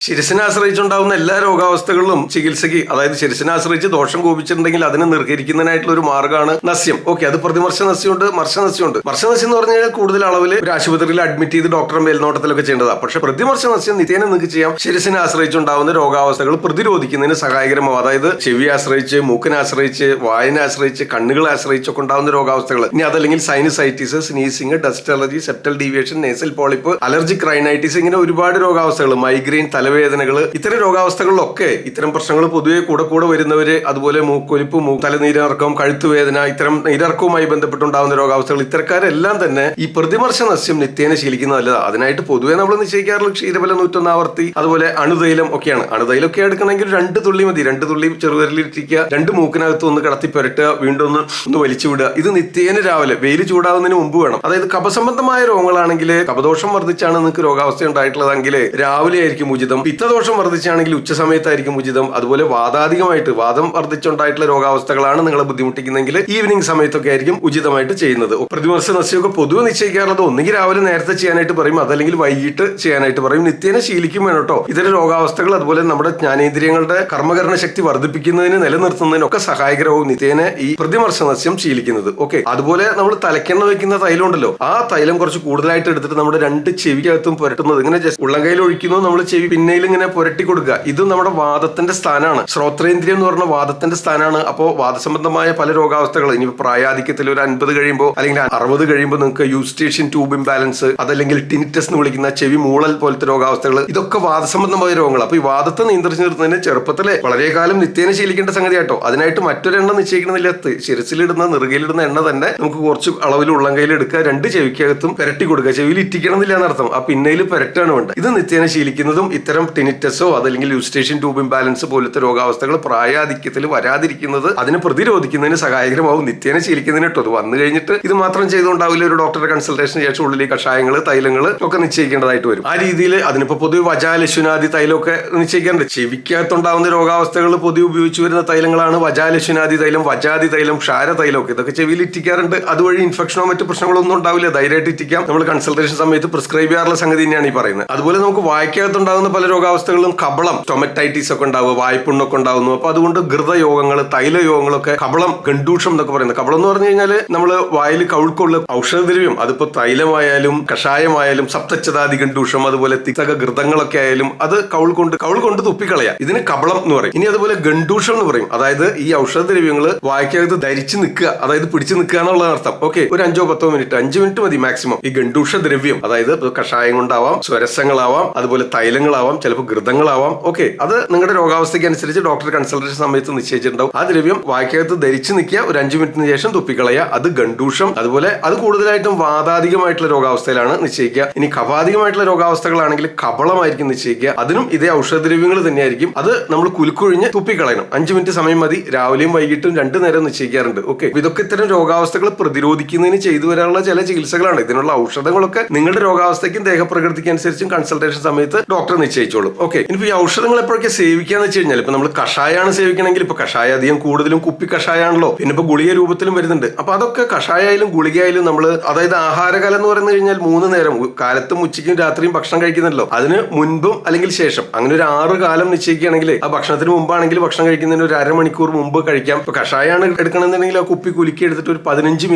ശിരസിനെ ആശ്രയിച്ചുണ്ടാകുന്ന എല്ലാ രോഗാവസ്ഥകളിലും ചികിത്സയ്ക്ക്, അതായത് ശിരസിനെ ആശ്രയിച്ച് ദോഷം കോപിച്ചിട്ടുണ്ടെങ്കിൽ അതിനെ നിർകരിക്കുന്നതിനായിട്ടുള്ള ഒരു മാർഗ്ഗമാണ് നസ്യം. ഓക്കെ, അത് പ്രതിമർശ നസ്യമുണ്ട്, മർശനസ്യമുണ്ട്. മർശനസ്യം എന്ന് പറഞ്ഞു കഴിഞ്ഞാൽ കൂടുതൽ അളവിൽ ഒരു ആശുപത്രിയിൽ അഡ്മിറ്റ് ചെയ്ത് ഡോക്ടറെ മേൽനോട്ടത്തിലൊക്കെ ചെയ്യേണ്ടതാണ്. പക്ഷെ പ്രതിമർശ നസ്യം നിത്യേന നിങ്ങൾക്ക് ചെയ്യാം. ശിരസിനെ ആശ്രയിച്ചുണ്ടാകുന്ന രോഗാവസ്ഥകൾ പ്രതിരോധിക്കുന്നതിന് സഹായകരമാവും. അതായത് ചെവിയെ ആശ്രയിച്ച്, മൂക്കിനെ ആശ്രയിച്ച്, വായനെ ആശ്രയിച്ച്, കണ്ണുകളെ ആശ്രയിച്ചൊക്കെ ഉണ്ടാകുന്ന രോഗാവസ്ഥകൾ. ഇനി അതല്ലെങ്കിൽ sinusitis, sneezing, dust allergy, septal deviation, nasal polyp, allergic rhinitis, ഇങ്ങനെ ഒരുപാട് രോഗാവസ്ഥകൾ, മൈഗ്രെയിൻ, തലവേദനകള്, ഇത്തരം രോഗാവസ്ഥകളിലൊക്കെ ഇത്തരം പ്രശ്നങ്ങൾ പൊതുവെ കൂടെ വരുന്നവര്, അതുപോലെ മൂക്കൊലിപ്പ്, തലനീരിറക്കം, കഴുത്തുവേദന, ഇത്തരം നീരിറക്കവുമായി ബന്ധപ്പെട്ടുണ്ടാകുന്ന രോഗാവസ്ഥകൾ, ഇത്തരക്കാരെല്ലാം തന്നെ ഈ പ്രതിമർശ നസ്യം നിത്യേന ശീലിക്കുന്നത് നല്ലതാണ്. അതിനായിട്ട് പൊതുവെ നമ്മൾ നിശ്ചയിക്കാറുള്ള ക്ഷീരബലം 101 ആവർത്തി, അതുപോലെ അണുതൈലം ഒക്കെയാണ്. അണുതൈലൊക്കെ എടുക്കണമെങ്കിൽ 2 തുള്ളി മതി. 2 തുള്ളി ചെറുവിരലിരിക്കുക, 2 മൂക്കിനകത്ത് ഒന്ന് കടത്തി പുരട്ടുക, വീണ്ടും ഒന്ന് വലിച്ചു വിടുക. ഇത് നിത്യേന രാവിലെ വെയിൽ ചൂടാവുന്നതിന് മുമ്പ് വേണം. അതായത് കഫസംബന്ധമായ രോഗങ്ങളാണെങ്കിൽ, കഫദോഷം വർദ്ധിച്ചാണ് നിങ്ങൾക്ക് രോഗാവസ്ഥ ഉണ്ടായിട്ടുള്ളതെങ്കിൽ രാവിലെ ആയിരിക്കും ഉചിതം. പിത്തദോഷം വർദ്ധിച്ചാണെങ്കിൽ ഉച്ച സമയത്തായിരിക്കും ഉചിതം. അതുപോലെ വാദാധികമായിട്ട് വാദം വർദ്ധിച്ചുണ്ടായിട്ടുള്ള രോഗാവസ്ഥകളാണ് നിങ്ങളെ ബുദ്ധിമുട്ടിക്കുന്നെങ്കിൽ ഈവനിങ് സമയത്തൊക്കെ ആയിരിക്കും ഉചിതമായിട്ട് ചെയ്യുന്നത്. പ്രതിമർശ നസ്യമൊക്കെ പൊതുവെ നിശ്ചയിക്കാറുള്ളത് ഒന്നുകിൽ രാവിലെ നേരത്തെ ചെയ്യാനായിട്ട് പറയും, അതല്ലെങ്കിൽ വൈകിട്ട് ചെയ്യാനായിട്ട് പറയും. നിത്യേന ശീലിക്കും വേണം കേട്ടോ. ഇത്തരം രോഗാവസ്ഥകൾ അതുപോലെ നമ്മുടെ ജ്ഞാനേന്ദ്രിയങ്ങളുടെ കർമ്മകരണ ശക്തി വർദ്ധിപ്പിക്കുന്നതിന്, നിലനിർത്തുന്നതിനൊക്കെ സഹായകരവും നിത്യേന ഈ പ്രതിമർശ നസ്യം ശീലിക്കുന്നത്. ഓക്കെ, അതുപോലെ നമ്മൾ തലക്കെണ്ണ വെക്കുന്ന തൈലം ഉണ്ടല്ലോ, ആ തൈലം കുറച്ച് കൂടുതലായിട്ട് എടുത്തിട്ട് നമ്മുടെ 2 ചെവിക്കകത്തും പുരട്ടുന്നത്, ഇങ്ങനെ ജസ്റ്റ് ഉള്ളം കയ്യിൽ ഒഴിക്കുന്നു, നമ്മൾ ചെവി പിന്നയിൽ ഇങ്ങനെ പുരട്ടി കൊടുക്കുക. ഇത് നമ്മുടെ വാദത്തിന്റെ സ്ഥാനമാണ്. ശ്രോത്രേന്ദ്രിയം എന്ന് പറഞ്ഞ വാദത്തിന്റെ സ്ഥാനമാണ്. അപ്പോൾ വാദസംബന്ധമായ പല രോഗാവസ്ഥകൾ, ഇനി പ്രായാധിക്യത്തിൽ ഒരു 50 കഴിയുമ്പോൾ അല്ലെങ്കിൽ 60 കഴിയുമ്പോൾ നിങ്ങൾക്ക് യൂസ്റ്റേഷ്യൻ ട്യൂബ് ഇംബാലൻസ്, അതല്ലെങ്കിൽ ടിനിറ്റസ് എന്ന് വിളിക്കുന്ന ചെവി മൂളൽ പോലത്തെ രോഗാവസ്ഥകൾ, ഇതൊക്കെ വാദസംബന്ധമായ രോഗങ്ങൾ. അപ്പൊ ഈ വാദത്തെ നിയന്ത്രിച്ചു നിർത്തുന്നതിന് ചെറുപ്പത്തിലെ വളരെ കാലം നിത്യേന ശീലിക്കേണ്ട സംഗതി കേട്ടോ. അതിനായിട്ട് മറ്റൊരു എണ്ണ നിശ്ചയിക്കണമെന്നില്ല. ശിരസിലിടുന്ന, നെറുകയിലിടുന്ന എണ്ണ തന്നെ നമുക്ക് കുറച്ച് അളവിൽ ഉള്ളം കയ്യിൽ എടുക്കുക, 2 ചെവിക്കകത്തും പുരട്ടി കൊടുക്കുക. ചെവിയിൽ ഇറ്റിക്കണമെന്നില്ല എന്നർത്ഥം, ആ പിന്നയിൽ പുരട്ടാണ് വേണ്ടത്. ഇത് നിത്യേന ശീലിക്കുന്നതും ഇത്തരം ടിനിറ്റസോ അതല്ലെങ്കിൽ യൂസ്റ്റേഷ്യൻ ട്യൂബ് ഇംബാലൻസ് പോലത്തെ രോഗാവസ്ഥകൾ പ്രായാധിക്യത്തിൽ വരാതിരിക്കുന്നത്, അതിനെ പ്രതിരോധിക്കുന്നതിന് സഹായകരമാവും നിത്യേന ശീലിക്കുന്നതിന് കേട്ടോ. അത് വന്നു കഴിഞ്ഞിട്ട് ഇത് മാത്രം ചെയ്തുകൊണ്ടാവില്ല. ഒരു ഡോക്ടറുടെ കൺസൾട്ടേഷന് ശേഷം ഉള്ളിൽ കഷായങ്ങൾ, തൈലങ്ങൾ ഒക്കെ നിശ്ചയിക്കേണ്ടതായിട്ട് വരും. ആ രീതിയിൽ അതിനിപ്പോ പൊതുവെ വജാലശ്വനാദി തൈലമൊക്കെ നിശ്ചയിക്കാറുണ്ട്. ചെവിക്കകത്തുണ്ടാവുന്ന രോഗാവസ്ഥകൾ പൊതുവെ ഉപയോഗിച്ചു വരുന്ന തൈലങ്ങളാണ് വജാലശ്വനാദി തൈലം, വജാതി തൈലം, ക്ഷാര തൈലമൊക്കെ. ഇതൊക്കെ ചെവിയിൽ ഇറ്റിക്കാറുണ്ട്. അതുവഴി ഇൻഫെക്ഷനോ മറ്റു പ്രശ്നങ്ങളോ ഒന്നും ഉണ്ടാവില്ല, ധൈര്യമായിട്ട് ഇറ്റിക്കാം. നമ്മൾ കൺസൾട്ടേഷൻ സമയത്ത് പ്രിസ്ക്രൈബ് ചെയ്യാറുള്ള സംഗതി തന്നെയാണ് ഈ പറയുന്നത്. അതുപോലെ നമുക്ക് വായ്ക്കകത്തുണ്ടാകുന്ന പല രോഗാവസ്ഥകളും കബളം, ടൊമറ്റൈറ്റിസ് ഒക്കെ ഉണ്ടാവുക, വായ്പുണ്ണൊക്കെ ഉണ്ടാവുന്നു. അപ്പൊ അതുകൊണ്ട് ഘൃതയോഗങ്ങൾ, തൈലയോഗങ്ങളൊക്കെ, കബളം, ഗണ്ടൂഷം എന്നൊക്കെ പറയുന്നത്. കബളം എന്ന് പറഞ്ഞു കഴിഞ്ഞാൽ നമ്മൾ വായിൽ കൗൾക്കുള്ള ഔഷധദ്രവ്യം, അതിപ്പോ തൈലമായാലും കഷായമായാലും സപ്തച്ചതാദി ഗണ്ടൂഷം, അതുപോലെ തിക്തക ഘൃതങ്ങളൊക്കെ ആയാലും അത് കൗൾ കൊണ്ട് തുപ്പിക്കളയാ. ഇതിന് കബളം എന്ന് പറയും. ഇനി അതുപോലെ ഗണ്ടൂഷം എന്ന് പറയും. അതായത് ഈ ഔഷധദ്രവ്യങ്ങൾ വായ്ക്കകത്ത് ധരിച്ചു നിൽക്കുക, അതായത് പിടിച്ചു നിൽക്കുക എന്നുള്ള അർത്ഥം. ഓക്കെ, ഒരു 5-10 മിനിറ്റ്, 5 മിനിറ്റ് മതി മാക്സിമം. ഈ ഗണ്ടൂഷ ദ്രവ്യം, അതായത് കഷായം കൊണ്ടാവാം, സ്വരസങ്ങളാവാം, അതുപോലെ തൈലങ്ങളാവാം, ചിലപ്പോൾ ഘൃതങ്ങളാവാം. ഓക്കെ, അത് നിങ്ങളുടെ രോഗാവസ്ഥയ്ക്ക് അനുസരിച്ച് ഡോക്ടർ കൺസൾട്ടേഷൻ സമയത്ത് നിശ്ചയിച്ചിട്ടുണ്ടാവും. ആ ദ്രവ്യം വായ്ക്കകത്ത് ധരിച്ചു നിൽക്കുക, ഒരു 5 മിനിറ്റിന് ശേഷം തുപ്പിക്കളയുക. അത് ഗണ്ടൂഷം. അതുപോലെ അത് കൂടുതലായിട്ടും വാതാധികമായിട്ടുള്ള രോഗാവസ്ഥയിലാണ് നിശ്ചയിക്കുക. ഇനി കഫാധികമായിട്ടുള്ള രോഗാവസ്ഥകളാണെങ്കിൽ കബളമായിരിക്കും നിശ്ചയിക്കുക. അതിനും ഇതേ ഔഷധദ്രവ്യങ്ങൾ തന്നെയായിരിക്കും. അത് നമ്മൾ കുലുക്കൊഴിഞ്ഞ് തുപ്പിക്കളയണം. 5 മിനിറ്റ് സമയം മതി. രാവിലെയും വൈകിട്ടും 2 നേരം നിശ്ചയിക്കാറുണ്ട്. ഓക്കെ, ഇതൊക്കെ ഇത്തരം രോഗാവസ്ഥകൾ പ്രതിരോധിക്കുന്നതിന് ചെയ്തു വരാനുള്ള ചില ചികിത്സകളാണ്. ഇതിനുള്ള ഔഷധങ്ങളൊക്കെ നിങ്ങളുടെ രോഗാവസ്ഥയ്ക്കും ദേഹപ്രകൃതിക്ക് അനുസരിച്ചും കൺസൾട്ടേഷൻ സമയത്ത് ഡോക്ടർ നിശ്ചയിച്ചോളും. ഓക്കെ, ഇനിയിപ്പോ ഈ ഔഷധങ്ങൾ എപ്പോഴൊക്കെ സേവിക്കാന്ന് വെച്ച് കഴിഞ്ഞാൽ, ഇപ്പൊ നമ്മൾ കഷായമാണ് സേവിക്കണമെങ്കിൽ, ഇപ്പൊ കഷായ അധികം കൂടുതലും കുപ്പി കഷായാണല്ലോ, പിന്നെ ഇപ്പൊ ഗുളിക രൂപത്തിലും വരുന്നുണ്ട്. അപ്പൊ അതൊക്കെ കഷായായാലും ഗുളികയായാലും നമ്മൾ, അതായത് ആഹാരകാലം എന്ന് പറഞ്ഞു കഴിഞ്ഞാൽ 3 നേരം, കാലത്തും ഉച്ചയ്ക്കും രാത്രിയും ഭക്ഷണം കഴിക്കുന്നുണ്ടല്ലോ, അതിന് മുൻപും അല്ലെങ്കിൽ ശേഷം, അങ്ങനെ ഒരു 6 കാലം നിശ്ചയിക്കുകയാണെങ്കിൽ, ആ ഭക്ഷണത്തിന് മുമ്പാണെങ്കിൽ ഭക്ഷണം കഴിക്കുന്നതിന് ഒരു അരമണിക്കൂർ മുമ്പ് കഴിക്കാം. ഇപ്പൊ കഷായാണ് എടുക്കണമെന്നുണ്ടെങ്കിൽ ആ കുപ്പി കുലുക്കി എടുത്തിട്ട് ഒരു 15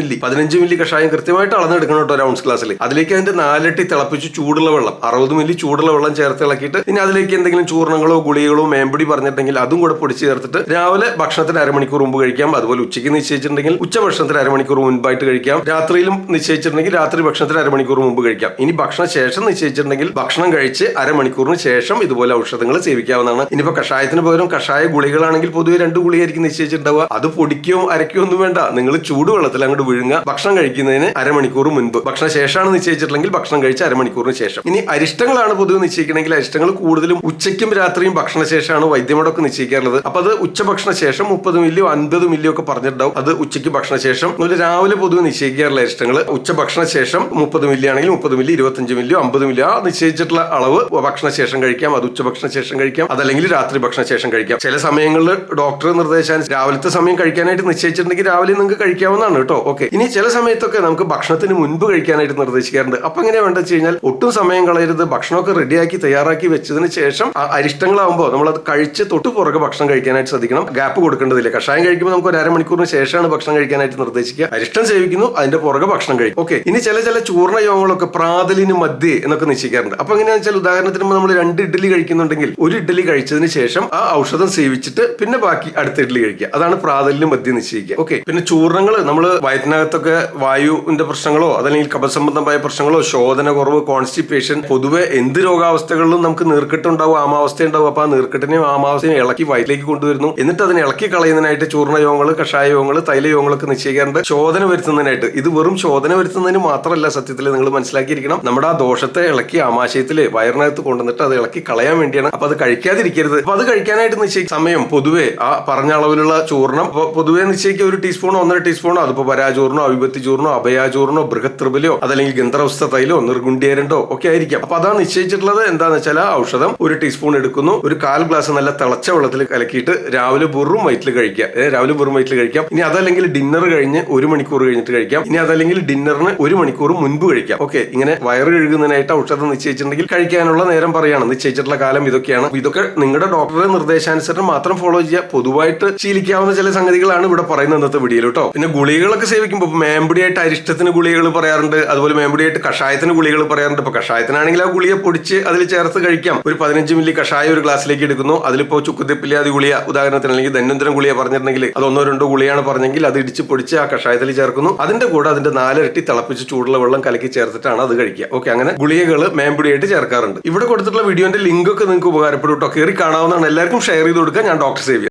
മില്ലി കഷായം കൃത്യമായിട്ട് അളന്നെടുക്കണം കേട്ടോ, ഒരു ഔൺസ് ഗ്ലാസ്സിൽ. അതിലേക്ക് അതിന്റെ 4 ഇരട്ടി തിളപ്പിച്ച് ചൂടുള്ള വെള്ളം, 60 മില്ലി ചൂടുള്ള വെള്ളം ചേർത്ത് ഇളക്കിയിട്ട്, പിന്നെ അതിലേക്ക് എന്തെങ്കിലും ചൂർണങ്ങളോ ഗുളികകളോ മേമ്പൊടി പറഞ്ഞിട്ടുണ്ടെങ്കിൽ അതും കൂടെ പൊടിച്ച് ചേർത്തിട്ട് രാവിലെ ഭക്ഷണത്തിന് അരമണിക്കൂർ മുമ്പ് കഴിക്കാം. അതുപോലെ ഉച്ചയ്ക്ക് നിശ്ചയിച്ചിട്ടുണ്ടെങ്കിൽ ഉച്ചഭക്ഷണത്തിന് അരമണിക്കൂർ മുൻപായിട്ട് കഴിക്കാം. രാത്രിയിലും നിശ്ചയിച്ചിട്ടുണ്ടെങ്കിൽ രാത്രി ഭക്ഷണത്തിന് അരമണിക്കൂർ മുമ്പ് കഴിക്കാം. ഇനി ഭക്ഷണ ശേഷം നിശ്ചയിച്ചിട്ടുണ്ടെങ്കിൽ ഭക്ഷണം കഴിച്ച് അരമണിക്കൂറിന് ശേഷം ഇതുപോലെ ഔഷധങ്ങൾ സേവിക്കാവുന്നതാണ്. ഇനിയിപ്പോ കഷായത്തിന് പകരം കഷായ ഗുളികളാണെങ്കിൽ പൊതുവെ 2 ഗുളിയായിരിക്കും നിശ്ചയിച്ചിട്ടുണ്ടാവുക. അത് പൊടിക്കോ അരക്കോ ഒന്നും വേണ്ട, നിങ്ങൾ ചൂടുവെള്ളത്തിൽ അങ്ങോട്ട് വിഴുങ്ങുക. ഭക്ഷണം കഴിക്കുന്നതിന് അരമണിക്കൂർ മുൻപ്, ഭക്ഷണ ശേഷമാണ് നിശ്ചയിച്ചിട്ടുണ്ടെങ്കിൽ ഭക്ഷണം കഴിച്ച് അരമണിക്കൂറിന് ശേഷം. ഇനി അരിഷ്ടങ്ങളാണ് പൊതുവെ നിശ്ചയിക്കണമെങ്കിൽ, അരിഷ്ടങ്ങൾ കൂടുതലും ഉച്ചയ്ക്കും രാത്രിയും ഭക്ഷണശേഷമാണ് വൈദ്യമടൊക്കെ നിശ്ചയിക്കാറുള്ളത്. അപ്പൊ അത് ഉച്ചഭക്ഷണ ശേഷം 30 മില്ലിയോ 50 മില്ലിയോ ഒക്കെ പറഞ്ഞിട്ടുണ്ടാവും. അത് ഉച്ചയ്ക്ക് ഭക്ഷണശേഷം. രാവിലെ പൊതുവെ നിശ്ചയിക്കാറുള്ള അരിഷ്ടങ്ങൾ ഉച്ചഭക്ഷണ ശേഷം 30 മില്ലി ആണെങ്കിൽ 30 മില്ലി, 25 മില്ലിയോ 50 മില്ലിയോ ആ നിശ്ചയിച്ചിട്ടുള്ള അളവ് ഭക്ഷണശേഷം കഴിക്കാം. അത് ഉച്ചഭക്ഷണ ശേഷം കഴിക്കാം, അതല്ലെങ്കിൽ രാത്രി ഭക്ഷണ ശേഷം കഴിക്കാം. ചില സമയങ്ങളിൽ ഡോക്ടർ നിർദ്ദേശാനുസരിച്ച് രാവിലത്തെ സമയം കഴിക്കാനായിട്ട് നിശ്ചയിച്ചിട്ടുണ്ടെങ്കിൽ രാവിലെ നിങ്ങൾക്ക് കഴിക്കാവുന്നതാണ് കേട്ടോ. ഓക്കെ, ഇനി ചില സമയത്തൊക്കെ നമുക്ക് ഭക്ഷണത്തിന് മുൻപ് കഴിക്കാനായിട്ട് നിർദ്ദേശിക്കാറുണ്ട്. അപ്പൊ എങ്ങനെയാ വേണ്ടത് വെച്ച് കഴിഞ്ഞാൽ, ഒട്ടും സമയം കളയരുത്, ഭക്ഷണമൊക്കെ റെഡിയാക്കി തയ്യാറാക്കി വെച്ചതിന് ശേഷം അരിഷ്ടങ്ങളാകുമ്പോൾ നമ്മളത് കഴിച്ച് തൊട്ട് പുറകെ ഭക്ഷണം കഴിക്കാനായിട്ട് ശ്രദ്ധിക്കണം. ഗ്യാപ്പ് കൊടുക്കേണ്ടതില്ല. കഷായം കഴിക്കുമ്പോൾ നമുക്ക് ഒരു അരമണിക്കൂറിന് ശേഷമാണ് ഭക്ഷണം കഴിക്കാനായിട്ട് നിർദ്ദേശിക്കുക. അരിഷ്ടം സേവിക്കുന്നു, അതിന്റെ പുറകെ ഭക്ഷണം കഴിക്കും. ഓക്കെ, ഇനി ചില ചൂർണ്ണ യോഗങ്ങളൊക്കെ പ്രാതലിന് മധ്യേ എന്നൊക്കെ നിശ്ചയിക്കാറുണ്ട്. അപ്പൊ എങ്ങനെയാണെന്ന് വെച്ചാൽ ഉദാഹരണത്തിന് നമ്മൾ 2 ഇഡ്ഡലി കഴിക്കുന്നുണ്ടെങ്കിൽ 1 ഇഡ്ഡലി കഴിച്ചതിന് ശേഷം ആ ഔഷധം സേവിച്ചിട്ട് പിന്നെ ബാക്കി അടുത്ത ഇഡ്ഡലി കഴിക്കുക. അതാണ് പ്രാതലിന് മധ്യം നിശ്ചയിക്കുക. ഓക്കെ, പിന്നെ ചൂർണ്ണങ്ങൾ നമ്മൾ വയറ്റിനകത്തൊക്കെ വായുവിന്റെ പ്രശ്നങ്ങളോ അതല്ലെങ്കിൽ കഫസംബന്ധമായ പ്രശ്നങ്ങളോ, ശോധന കുറവ്, കോൺസ്റ്റിപ്പേഷൻ, പൊതുവെ എന്ത് രോഗാവസ്ഥകളിലും നമുക്ക് നീർക്കെട്ടുണ്ടാവും, ആമാവസ്ഥ ഉണ്ടാവും. അപ്പൊ ആ നീർക്കെട്ടിനെയും ആമാവസ്ഥയും ഇളക്കി വയറ്റിലേക്ക് കൊണ്ടുവരുന്നു. എന്നിട്ട് അതിനെ ഇളക്കി കളയുന്നതിനായിട്ട് ചൂർണ്ണ യോഗങ്ങൾ, കഷായ യോഗങ്ങൾ, തൈല യോഗങ്ങളൊക്കെ നിശ്ചയിക്കാറുണ്ട് ശോധന വരുത്തുന്നതിനായിട്ട്. ഇത് വെറും ശോധന വരുത്തുന്നതിന് മാത്രമല്ല, സത്യത്തിൽ നിങ്ങൾ മനസ്സിലാക്കിയിരിക്കണം, നമ്മുടെ ആ ദോഷത്തെ ഇളക്കി ആമാശയത്തില് വയറിനകത്ത് കൊണ്ടുവന്നിട്ട് അത് ഇളക്കി കളയാൻ വേണ്ടിയാണ്. അപ്പൊ അത് കഴിക്കാതിരിക്കരുത്. അപ്പൊ അത് കഴിക്കാനായിട്ട് നിശ്ചയിക്കും സമയം പൊതുവെ ആ പറഞ്ഞ അളവിലുള്ള ചൂർണം പൊതുവെ നിശ്ചയിക്കുക 1 ടീസ്പൂണോ 1.5 ടീസ്പൂണോ. അതിപ്പോ പരാചൂർണോ, അവിപത്തി ചൂർണോ, അഭയാചൂർണോ, ബൃഹത്രിബലോ അതല്ലെങ്കിൽ ഗന്ധർവസ്ഥ തൈലോ നിർഗുണ്ടിയരണ്ടോ ഒക്കെ ആയിരിക്കാം. അപ്പൊ അതാ നിശ്ചയിച്ചിട്ടുള്ളത്. എന്താന്ന് വെച്ചാൽ ആ ഔഷധം 1 ടീസ്പൂൺ എടുക്കുന്നു, 1/4 ഗ്ലാസ് നല്ല തിളച്ച വെള്ളത്തിൽ കലക്കിയിട്ട് രാവിലെ വെറും വയറ്റിൽ കഴിക്കുക. രാവിലെ വെറും വയറ്റിൽ കഴിക്കാം. ഇനി അതല്ലെങ്കിൽ ഡിന്നർ കഴിഞ്ഞ് 1 മണിക്കൂർ കഴിഞ്ഞിട്ട് കഴിക്കാം. ഇനി അതല്ലെങ്കിൽ ഡിന്നറിന് 1 മണിക്കൂർ മുൻപ് കഴിക്കാം. ഓക്കെ, ഇങ്ങനെ വയറ് കഴുകുന്നതിനായിട്ട് ഔഷധം നിശ്ചയിച്ചിട്ടുണ്ടെങ്കിൽ കഴിക്കാനുള്ള നേരം പറയാണ്. നിശ്ചയിച്ചിട്ടുള്ള കാലം ഇതൊക്കെയാണ്. ഇതൊക്കെ നിങ്ങളുടെ ഡോക്ടറുടെ നിർദ്ദേശാനുസരണം മാത്രം ഫോളോ ചെയ്യുക. പൊതുവായിട്ട് ശീലിക്കാവുന്ന ചില സംഗതികളാണ് ഇവിടെ പറയുന്നത് ഇന്നത്തെ വീഡിയോയിൽ കേട്ടോ. പിന്നെ ഗുളികകളൊക്കെ സേവിക്കുമ്പോൾ മേമ്പടിയായിട്ട് അരിഷ്ടത്തിന് ഗുളികകൾ പറയാറുണ്ട്, അതുപോലെ മേമ്പടിയായിട്ട് കഷായത്തിന് ഗുളികൾ പറയാറുണ്ട്. ഇപ്പൊ കഷായത്തിനാണെങ്കിൽ ആ ഗുളിക പൊടിച്ച് അതിൽ ചേർത്ത് കഴിക്കാം. ഒരു 15 മില്ലി കഷായം ഒരു ഗ്ലാസ്സിലേക്ക് എടുക്കുന്നു. അതിലിപ്പോ ചുക്കുതിപ്പില്ലാതെ ഗുളിക ഉദാഹരണത്തിന് അല്ലെങ്കിൽ ധന്വന്തരം ഗുളിക പറഞ്ഞിട്ടുണ്ടെങ്കിൽ അത് 1-2 ഗുളിയാണ് പറഞ്ഞെങ്കിൽ അത് ഇടിച്ച് പൊടിച്ച് ആ കഷായത്തിൽ ചേർക്കുന്നു. അതിന്റെ കൂടെ അതിന്റെ 4 ഇരട്ടി തിളപ്പിച്ച് ചൂടുള്ള വെള്ളം കലക്കി ചേർത്തിട്ടാണ് അത് കഴിക്കുക. ഓക്കെ, അങ്ങനെ ഗുളികകൾ മേമ്പടിയായിട്ട് ചേർക്കാറുണ്ട്. ഇവിടെ കൊടുത്തിട്ടുള്ള വീഡിയോന്റെ ലിങ്ക് ഒക്കെ നിങ്ങൾക്ക് ഉപകാരപ്പെടും കേട്ടോ. കയറി കാണാവുന്നതാണ്. എല്ലാവർക്കും ഷെയർ ചെയ്ത് കൊടുക്കുക. ഞാൻ ഡോക്ടർ സേവ്യർ.